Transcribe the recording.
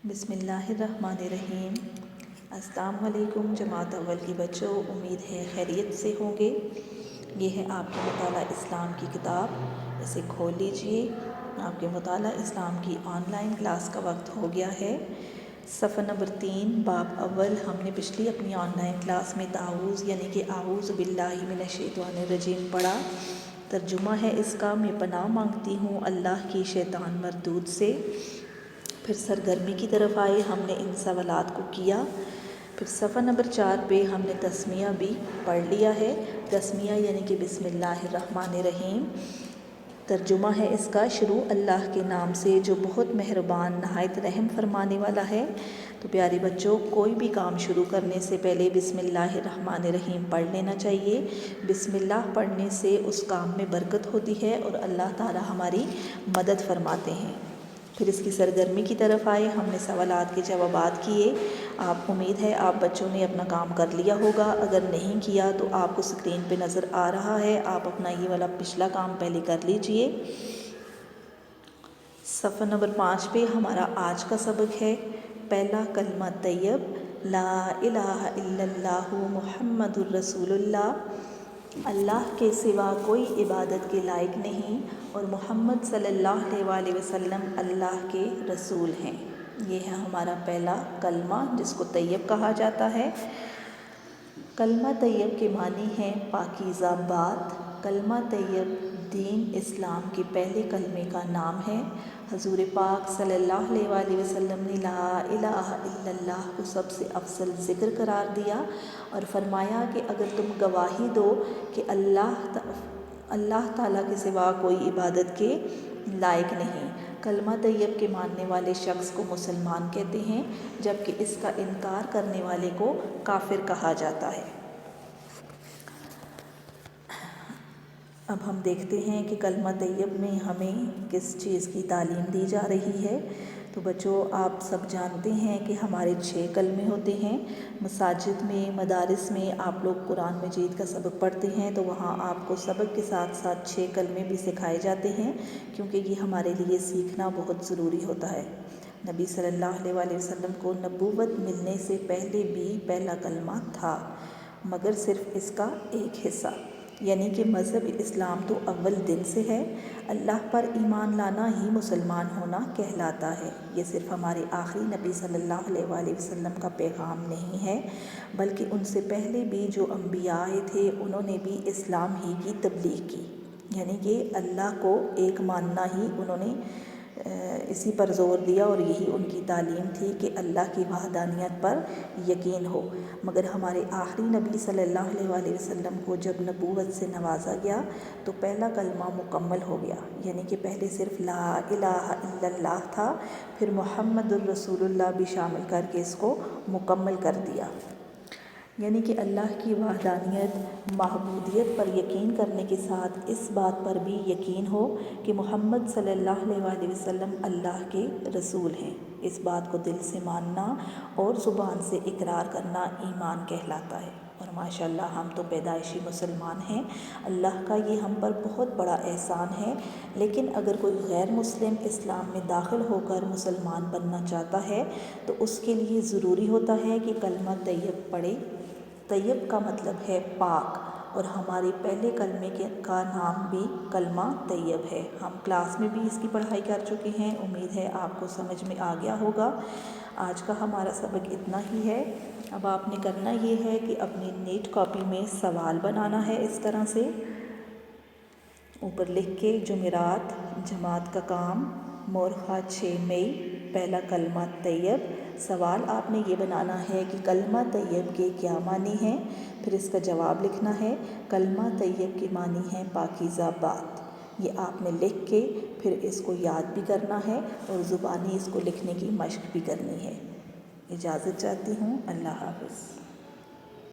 بسم اللہ الرحمن الرحیم۔ السلام علیکم جماعت اول کی بچوں، امید ہے خیریت سے ہوں گے۔ یہ ہے آپ کے مطالعہ اسلام کی کتاب، اسے کھول لیجئے۔ آپ کے مطالعہ اسلام کی آن لائن کلاس کا وقت ہو گیا ہے۔ صفحہ نمبر 3 باب اول ہم نے پچھلی اپنی آن لائن کلاس میں تعوذ یعنی کہ اعوذ باللہ من الشیطان الرجیم پڑھا۔ ترجمہ ہے اس کا، میں پناہ مانگتی ہوں اللہ کی شیطان مردود سے۔ پھر سرگرمی کی طرف آئے، ہم نے ان سوالات کو کیا۔ پھر صفحہ نمبر 4 پہ ہم نے تسمیہ بھی پڑھ لیا ہے۔ تسمیہ یعنی کہ بسم اللہ الرحمن الرحیم۔ ترجمہ ہے اس کا، شروع اللہ کے نام سے جو بہت مہربان نہایت رحم فرمانے والا ہے۔ تو پیارے بچوں، کوئی بھی کام شروع کرنے سے پہلے بسم اللہ الرحمن الرحیم پڑھ لینا چاہیے۔ بسم اللہ پڑھنے سے اس کام میں برکت ہوتی ہے اور اللہ تعالی ہماری مدد فرماتے ہیں۔ پھر اس کی سرگرمی کی طرف آئے، ہم نے سوالات کے جوابات کیے۔ آپ امید ہے آپ بچوں نے اپنا کام کر لیا ہوگا، اگر نہیں کیا تو آپ کو اسکرین پہ نظر آ رہا ہے، آپ اپنا یہ والا پچھلا کام پہلے کر لیجئے۔ صفحہ نمبر 5 پہ ہمارا آج کا سبق ہے پہلا کلمہ طیب، لا الہ الا اللہ محمد الرسول اللہ۔ اللہ کے سوا کوئی عبادت کے لائق نہیں اور محمد صلی اللہ علیہ وسلم اللہ کے رسول ہیں۔ یہ ہے ہمارا پہلا کلمہ جس کو طیب کہا جاتا ہے۔ کلمہ طیب کے معنی ہیں پاکیزہ بات۔ کلمہ طیب دین اسلام کے پہلے کلمے کا نام ہے۔ حضور پاک صلی اللہ علیہ وسلم نے لا الہ الا اللہ کو سب سے افضل ذکر قرار دیا اور فرمایا کہ اگر تم گواہی دو کہ اللہ تعالیٰ کے سوا کوئی عبادت کے لائق نہیں۔ کلمہ طیب کے ماننے والے شخص کو مسلمان کہتے ہیں، جبکہ اس کا انکار کرنے والے کو کافر کہا جاتا ہے۔ اب ہم دیکھتے ہیں کہ کلمہ طیب میں ہمیں کس چیز کی تعلیم دی جا رہی ہے۔ تو بچوں، آپ سب جانتے ہیں کہ ہمارے 6 کلمے ہوتے ہیں۔ مساجد میں، مدارس میں آپ لوگ قرآن مجید کا سبق پڑھتے ہیں تو وہاں آپ کو سبق کے ساتھ ساتھ 6 کلمے بھی سکھائے جاتے ہیں، کیونکہ یہ ہمارے لیے سیکھنا بہت ضروری ہوتا ہے۔ نبی صلی اللہ علیہ وسلم کو نبوت ملنے سے پہلے بھی پہلا کلمہ تھا، مگر صرف اس کا ایک حصہ، یعنی کہ مذہب اسلام تو اول دن سے ہے۔ اللہ پر ایمان لانا ہی مسلمان ہونا کہلاتا ہے۔ یہ صرف ہمارے آخری نبی صلی اللہ علیہ وسلم کا پیغام نہیں ہے، بلکہ ان سے پہلے بھی جو انبیاء تھے انہوں نے بھی اسلام ہی کی تبلیغ کی، یعنی کہ اللہ کو ایک ماننا ہی انہوں نے اسی پر زور دیا اور یہی ان کی تعلیم تھی کہ اللہ کی وحدانیت پر یقین ہو۔ مگر ہمارے آخری نبی صلی اللہ علیہ وسلم کو جب نبوت سے نوازا گیا تو پہلا کلمہ مکمل ہو گیا، یعنی کہ پہلے صرف لا الہ الا اللہ تھا، پھر محمد الرسول اللہ بھی شامل کر کے اس کو مکمل کر دیا۔ یعنی کہ اللہ کی وحدانیت، معبودیت پر یقین کرنے کے ساتھ اس بات پر بھی یقین ہو کہ محمد صلی اللہ علیہ وسلم اللہ کے رسول ہیں۔ اس بات کو دل سے ماننا اور زبان سے اقرار کرنا ایمان کہلاتا ہے۔ اور ماشاءاللہ ہم تو پیدائشی مسلمان ہیں، اللہ کا یہ ہم پر بہت بڑا احسان ہے۔ لیکن اگر کوئی غیر مسلم اسلام میں داخل ہو کر مسلمان بننا چاہتا ہے تو اس کے لیے ضروری ہوتا ہے کہ کلمہ طیب پڑھے۔ طیب کا مطلب ہے پاک، اور ہمارے پہلے کلمے کا نام بھی کلمہ طیب ہے۔ ہم کلاس میں بھی اس کی پڑھائی کر چکے ہیں، امید ہے آپ کو سمجھ میں آ گیا ہوگا۔ آج کا ہمارا سبق اتنا ہی ہے۔ اب آپ نے کرنا یہ ہے کہ اپنی نیٹ کاپی میں سوال بنانا ہے اس طرح سے، اوپر لکھ کے جمعرات جماعت کا کام مورخہ 6 مئی پہلا کلمہ طیب۔ سوال آپ نے یہ بنانا ہے کہ کلمہ طیب کے کیا معنی ہیں، پھر اس کا جواب لکھنا ہے۔ کلمہ طیب کے معنی ہیں پاکیزہ بات۔ یہ آپ نے لکھ کے پھر اس کو یاد بھی کرنا ہے اور زبانی اس کو لکھنے کی مشق بھی کرنی ہے۔ اجازت چاہتی ہوں، اللہ حافظ۔